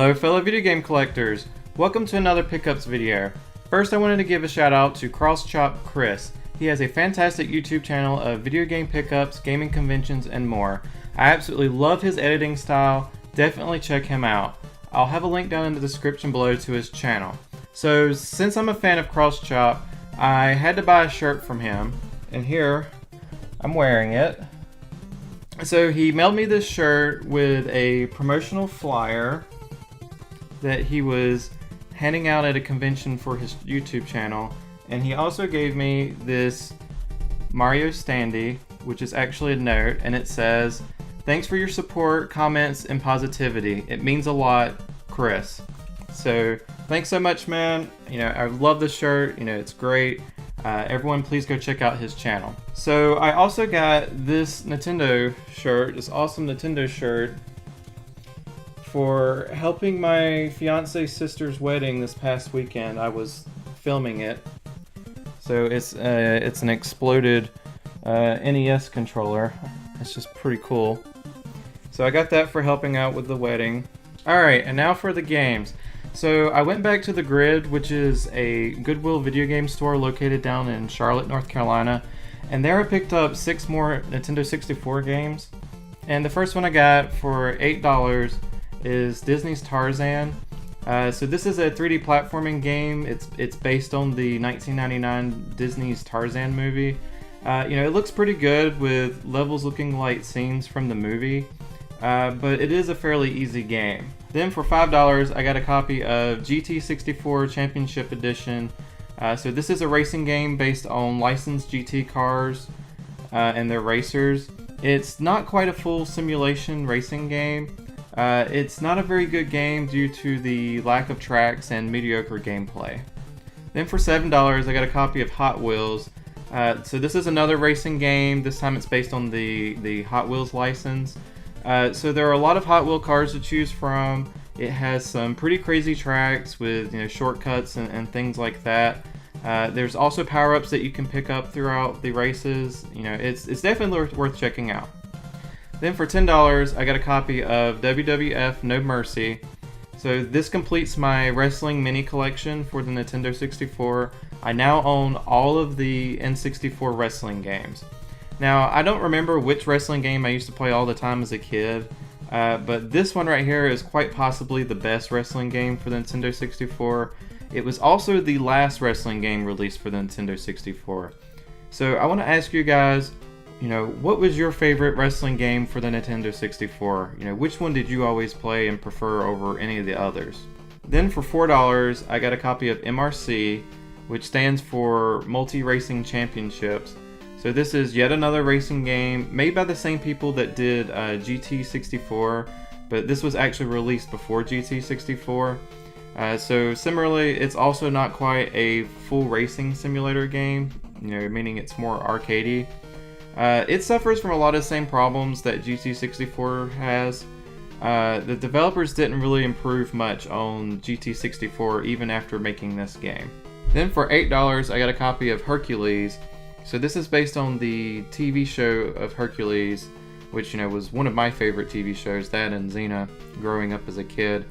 Hello fellow video game collectors, welcome to another pickups video. First I wanted to give a shout out to CrossChop Chris. He has a fantastic YouTube channel of video game pickups, gaming conventions, and more. I absolutely love his editing style, definitely check him out. I'll have a link down in the description below to his channel. So since I'm a fan of CrossChop, I had to buy a shirt from him, and here I'm wearing it. So he mailed me this shirt with a promotional flyer that he was handing out at a convention for his YouTube channel, and he also gave me this Mario standee, which is actually a note, and it says, "Thanks for your support, comments, and positivity. It means a lot, Chris." So thanks so much, man. You know, I love this shirt. You know, it's great. Everyone please go check out his channel. So I also got this Nintendo shirt, this awesome Nintendo shirt, for helping my fiance's sister's wedding this past weekend. I was filming it. So it's an exploded NES controller. It's just pretty cool. So I got that for helping out with the wedding. Alright, and now for the games. So I went back to the Grid, which is a Goodwill video game store located down in Charlotte, North Carolina. And there I picked up 6 more Nintendo 64 games. And the first one I got for $8 is Disney's Tarzan. So this is a 3D platforming game. It's based on the 1999 Disney's Tarzan movie. You know, it looks pretty good with levels looking like scenes from the movie, but it is a fairly easy game. Then for $5 I got a copy of GT64 Championship Edition. So this is a racing game based on licensed GT cars and their racers. It's not quite a full simulation racing game. It's not a very good game due to the lack of tracks and mediocre gameplay. Then for $7 I got a copy of Hot Wheels. So this is another racing game. This time it's based on the Hot Wheels license. So there are a lot of Hot Wheel cars to choose from. It has some pretty crazy tracks with, you know, shortcuts and things like that. There's also power-ups that you can pick up throughout the races. You know, it's definitely worth checking out. Then for $10 I got a copy of WWF No Mercy. So this completes my wrestling mini collection for the Nintendo 64. I now own all of the N64 wrestling games. Now, I don't remember which wrestling game I used to play all the time as a kid, but this one right here is quite possibly the best wrestling game for the Nintendo 64. It was also the last wrestling game released for the Nintendo 64. So I want to ask you guys, you know, what was your favorite wrestling game for the Nintendo 64? You know, which one did you always play and prefer over any of the others? Then for $4, I got a copy of MRC, which stands for Multi Racing Championships. So this is yet another racing game made by the same people that did GT64, but this was actually released before GT64. So similarly, it's also not quite a full racing simulator game, you know, meaning it's more arcadey. It suffers from a lot of the same problems that GT64 has. The developers didn't really improve much on GT64 even after making this game. Then for $8 I got a copy of Hercules. So this is based on the TV show of Hercules, which, you know, was one of my favorite TV shows, that and Xena, growing up as a kid.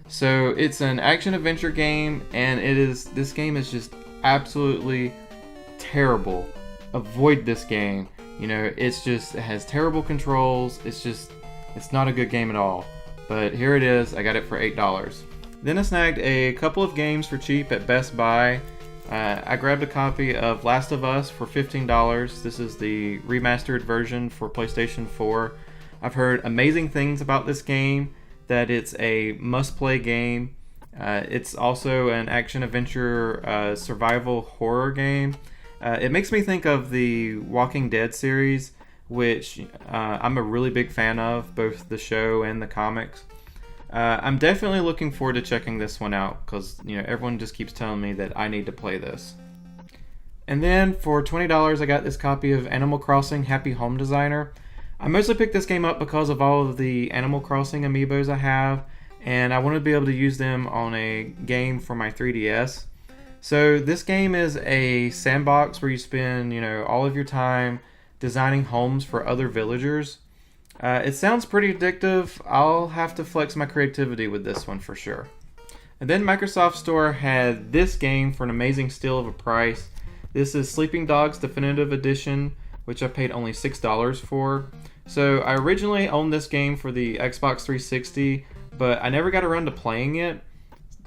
So it's an action-adventure game, and this game is just absolutely terrible. Avoid this game. You know, it has terrible controls. It's not a good game at all. But here it is. I got it for $8. Then I snagged a couple of games for cheap at Best Buy. I grabbed a copy of Last of Us for $15. This is the remastered version for PlayStation 4. I've heard amazing things about this game, that it's a must-play game. It's also an action-adventure survival horror game. It makes me think of the Walking Dead series, which I'm a really big fan of, both the show and the comics. I'm definitely looking forward to checking this one out, because, you know, everyone just keeps telling me that I need to play this. And then for $20 I got this copy of Animal Crossing Happy Home Designer. I mostly picked this game up because of all of the Animal Crossing amiibos I have, and I wanted to be able to use them on a game for my 3DS. So this game is a sandbox where you spend, you know, all of your time designing homes for other villagers. It sounds pretty addictive. I'll have to flex my creativity with this one for sure. And then Microsoft Store had this game for an amazing steal of a price. This is Sleeping Dogs Definitive Edition, which I paid only $6 for. So I originally owned this game for the Xbox 360, but I never got around to playing it.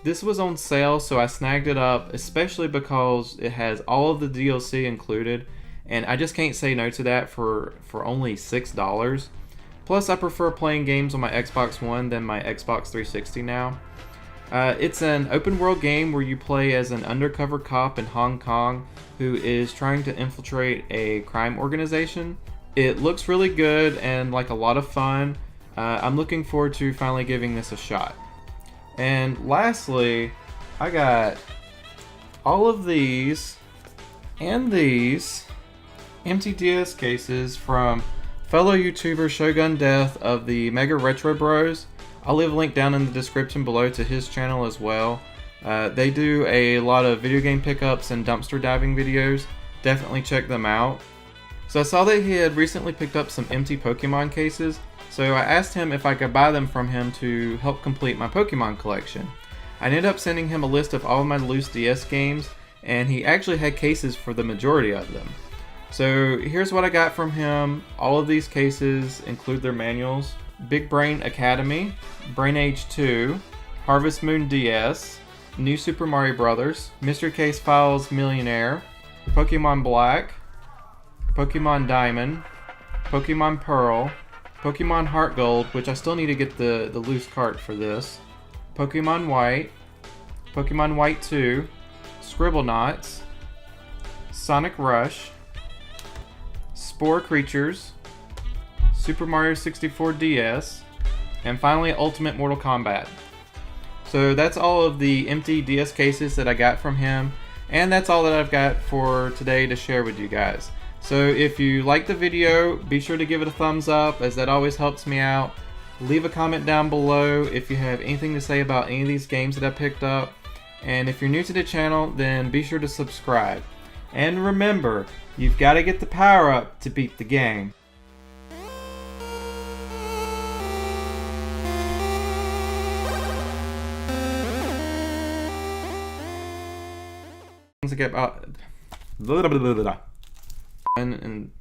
This was on sale, so I snagged it up, especially because it has all of the DLC included, and I just can't say no to that for only $6. Plus, I prefer playing games on my Xbox One than my Xbox 360 now. It's an open world game where you play as an undercover cop in Hong Kong who is trying to infiltrate a crime organization. It looks really good and like a lot of fun. I'm looking forward to finally giving this a shot. And lastly, I got all of these and these empty DS cases from fellow YouTuber Shogundeath of the MegaRetroBros. I'll leave a link down in the description below to his channel as well. They do a lot of video game pickups and dumpster diving videos. Definitely check them out. So I saw that he had recently picked up some empty Pokemon cases, so I asked him if I could buy them from him to help complete my Pokemon collection. I ended up sending him a list of all of my loose DS games, and he actually had cases for the majority of them. So here's what I got from him. All of these cases include their manuals. Big Brain Academy, Brain Age 2, Harvest Moon DS, New Super Mario Bros., Mystery Case Files MillionHeir, Pokemon Black, Pokemon Diamond, Pokemon Pearl, Pokemon HeartGold, which I still need to get the loose cart for this, Pokemon White, Pokemon White 2, Scribblenauts, Sonic Rush, Spore Creatures, Super Mario 64 DS, and finally Ultimate Mortal Kombat. So that's all of the empty DS cases that I got from him, and that's all that I've got for today to share with you guys. So if you liked the video, be sure to give it a thumbs up, as that always helps me out. Leave a comment down below if you have anything to say about any of these games that I picked up. And if you're new to the channel, then be sure to subscribe. And remember, you've got to get the power up to beat the game. To get about and